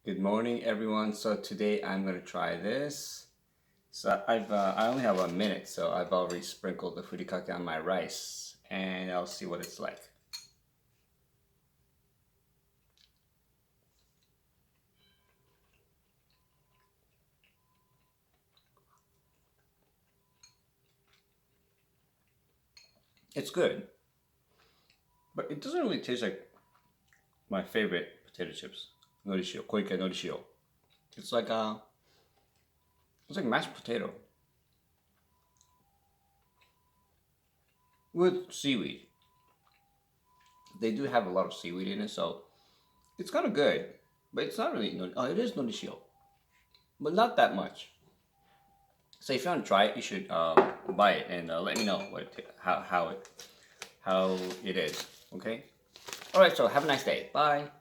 Good morning, everyone. So today I'm gonna try this. So I only have 1 minute, so I've already sprinkled the furikake on my rice, and I'll see what it's like. It's good, but it doesn't really taste like my favorite potato chips. Norishio, Koike Norishio. It's like mashed potato with seaweed. They do have a lot of seaweed in it, so it's kind of good. But it's not really. It is Norishio, but not that much. So if you want to try it, you should buy it and let me know how it is. Okay. All right. So have a nice day. Bye.